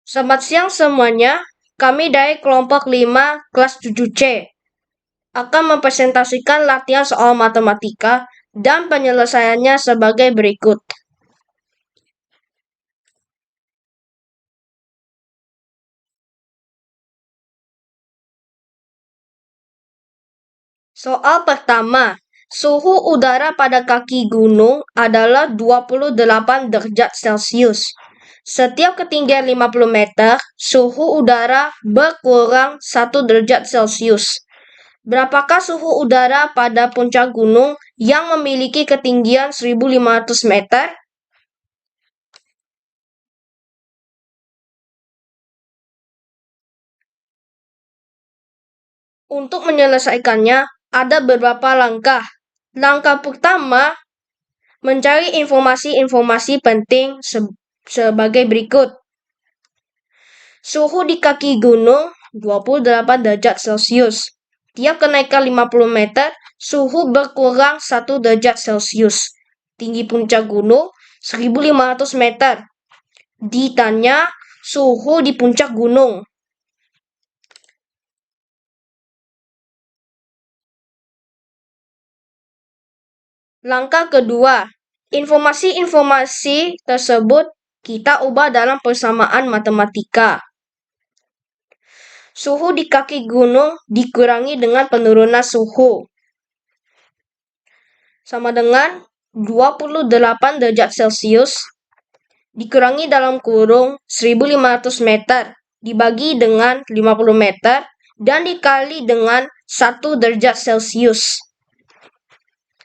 Selamat siang semuanya, kami dari kelompok 5 kelas 7C akan mempresentasikan latihan soal matematika dan penyelesaiannya sebagai berikut. Soal pertama, suhu udara pada kaki gunung adalah 28 derajat Celcius. Setiap ketinggian 50 meter, suhu udara berkurang 1 derajat Celcius. Berapakah suhu udara pada puncak gunung yang memiliki ketinggian 1.500 meter? Untuk menyelesaikannya, ada beberapa langkah. Langkah pertama, mencari informasi-informasi penting sebagai berikut. Suhu di kaki gunung 28 derajat Celcius. Tiap kenaikan 50 meter, suhu berkurang 1 derajat Celcius. Tinggi puncak gunung 1.500 meter. Ditanya suhu di puncak gunung. Langkah kedua, informasi-informasi tersebut kita ubah dalam persamaan matematika. Suhu di kaki gunung dikurangi dengan penurunan suhu. Sama dengan 28 derajat Celcius dikurangi dalam kurung 1.500 meter dibagi dengan 50 meter dan dikali dengan 1 derajat Celcius.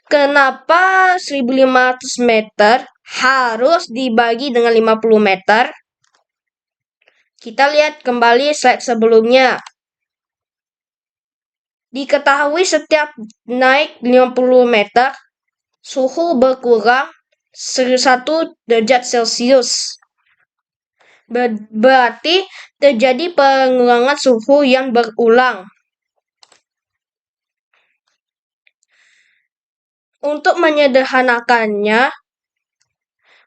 Kenapa 1.500 meter harus dibagi dengan 50 meter? Kita lihat kembali slide sebelumnya. Diketahui setiap naik 50 meter, suhu berkurang 1 derajat Celcius. Berarti terjadi pengurangan suhu yang berulang. Untuk menyederhanakannya,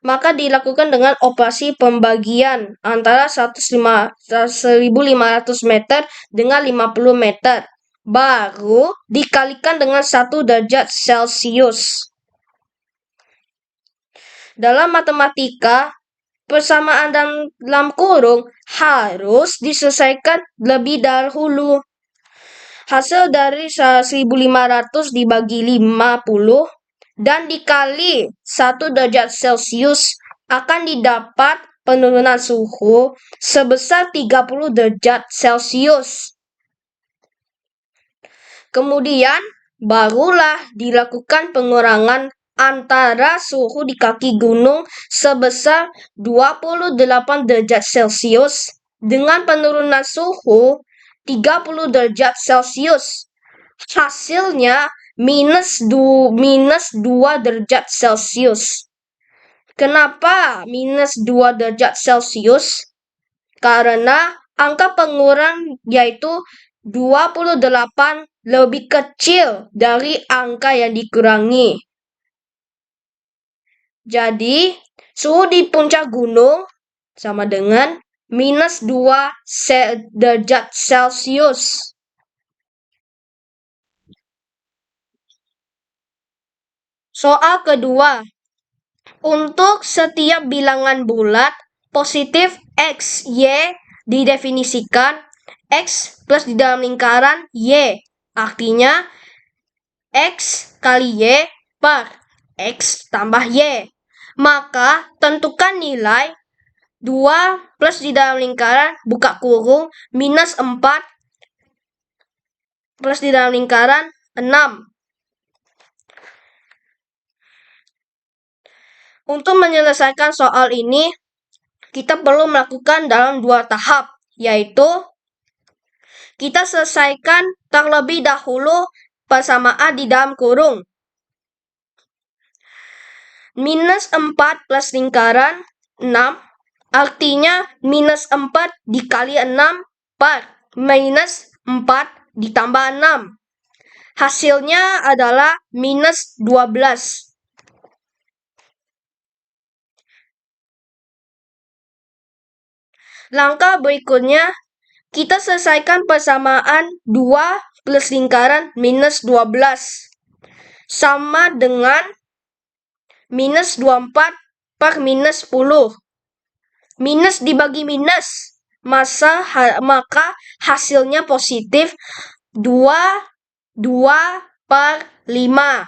maka dilakukan dengan operasi pembagian antara 1.500 meter dengan 50 meter. Baru dikalikan dengan 1 derajat Celcius. Dalam matematika, persamaan dalam kurung harus diselesaikan lebih dahulu. Hasil dari 1.500 dibagi 50 dan dikali 1 derajat Celcius akan didapat penurunan suhu sebesar 30 derajat Celcius. Kemudian barulah dilakukan pengurangan antara suhu di kaki gunung sebesar 28 derajat Celcius dengan penurunan suhu 30 derajat Celcius. Hasilnya minus 2 derajat Celcius. Kenapa minus 2 derajat Celcius? Karena angka pengurang yaitu 28 lebih kecil dari angka yang dikurangi. Jadi, suhu di puncak gunung sama dengan minus 2 derajat Celcius. Soal kedua, untuk setiap bilangan bulat positif X, Y didefinisikan X plus di dalam lingkaran Y. Artinya X kali Y per X tambah Y. Maka tentukan nilai 2 plus di dalam lingkaran buka kurung minus 4 plus di dalam lingkaran 6. Untuk menyelesaikan soal ini, kita perlu melakukan dalam 2 tahap, yaitu kita selesaikan terlebih dahulu persamaan di dalam kurung. Minus 4 plus lingkaran 6, artinya minus 4 dikali 6 per minus 4 ditambah 6. Hasilnya adalah minus 12. Langkah berikutnya, kita selesaikan persamaan 2 plus lingkaran minus 12 sama dengan minus 24 per minus 10. Minus dibagi minus, maka hasilnya positif 2 per 5.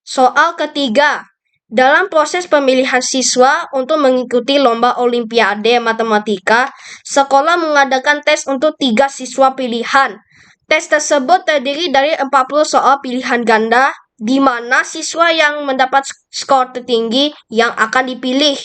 Soal ketiga. Dalam proses pemilihan siswa untuk mengikuti lomba Olimpiade Matematika, sekolah mengadakan tes untuk 3 siswa pilihan. Tes tersebut terdiri dari 40 soal pilihan ganda, di mana siswa yang mendapat skor tertinggi yang akan dipilih.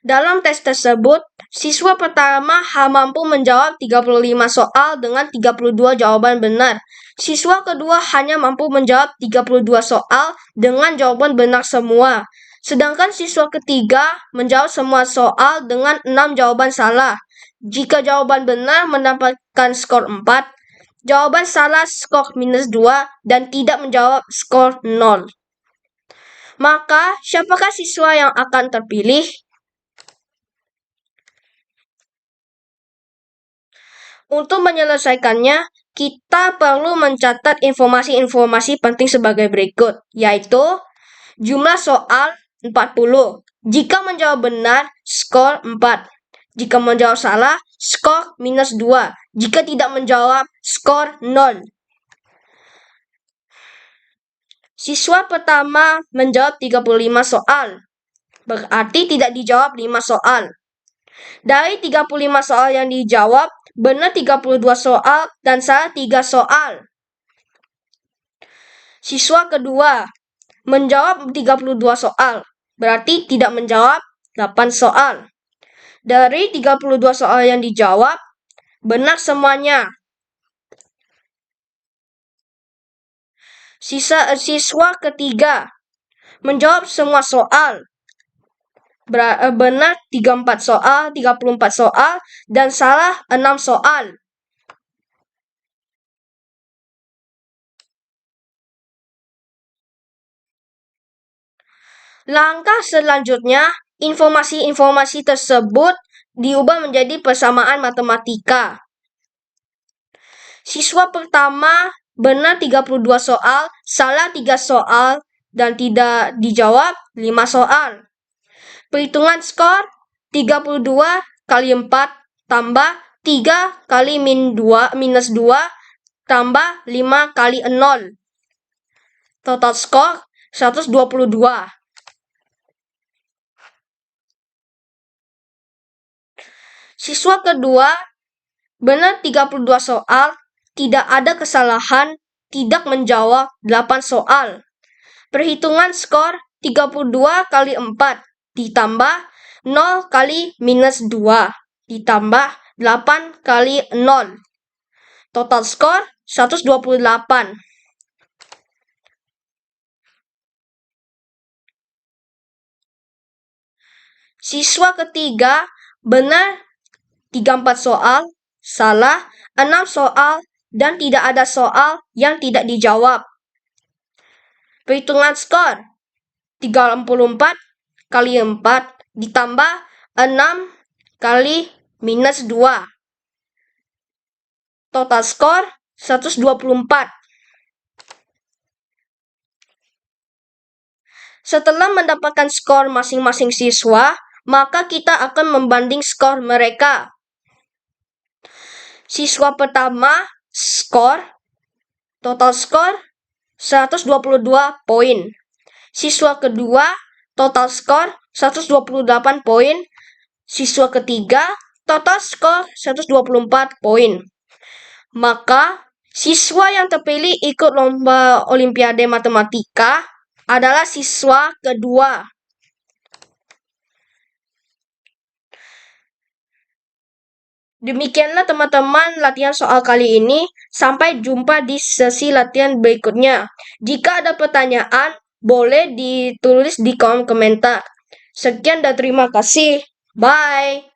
Dalam tes tersebut, siswa pertama mampu menjawab 35 soal dengan 32 jawaban benar. Siswa kedua hanya mampu menjawab 32 soal dengan jawaban benar semua. Sedangkan siswa ketiga menjawab semua soal dengan 6 jawaban salah. Jika jawaban benar mendapatkan skor 4, jawaban salah skor minus 2, dan tidak menjawab skor 0. Maka, siapakah siswa yang akan terpilih? Untuk menyelesaikannya, kita perlu mencatat informasi-informasi penting sebagai berikut, yaitu jumlah soal 40. Jika menjawab benar, skor 4. Jika menjawab salah, skor minus 2. Jika tidak menjawab, skor 0. Siswa pertama menjawab 35 soal. Berarti tidak dijawab 5 soal. Dari 35 soal yang dijawab, benar 32 soal dan salah 3 soal. Siswa kedua menjawab 32 soal, berarti tidak menjawab 8 soal. Dari 32 soal yang dijawab, benar semuanya. Siswa ketiga menjawab semua soal. Benar 34 soal, 34 soal, dan salah 6 soal. Langkah selanjutnya, informasi-informasi tersebut diubah menjadi persamaan matematika. Siswa pertama benar 32 soal, salah 3 soal, dan tidak dijawab 5 soal. Perhitungan skor 32 kali 4 tambah 3 kali minus 2 tambah 5 kali 0. Total skor 122. Siswa kedua benar 32 soal, tidak ada kesalahan, tidak menjawab 8 soal. Perhitungan skor 32 kali 4 ditambah 0 kali minus 2 ditambah 8 kali 0. Total skor 128. Siswa ketiga benar 34 soal, salah 6 soal, dan tidak ada soal yang tidak dijawab. Perhitungan skor 34 kali 4 ditambah 6 kali minus 2. Total skor 124. Setelah mendapatkan skor masing-masing siswa, maka kita akan membanding skor mereka. Siswa pertama total skor 122 poin. Siswa kedua total skor 128 poin. Siswa ketiga total skor 124 poin. Maka siswa yang terpilih ikut lomba Olimpiade Matematika adalah siswa kedua. Demikianlah teman-teman latihan soal kali ini. Sampai jumpa di sesi latihan berikutnya. Jika ada pertanyaan, boleh ditulis di kolom komentar. Sekian dan terima kasih. Bye.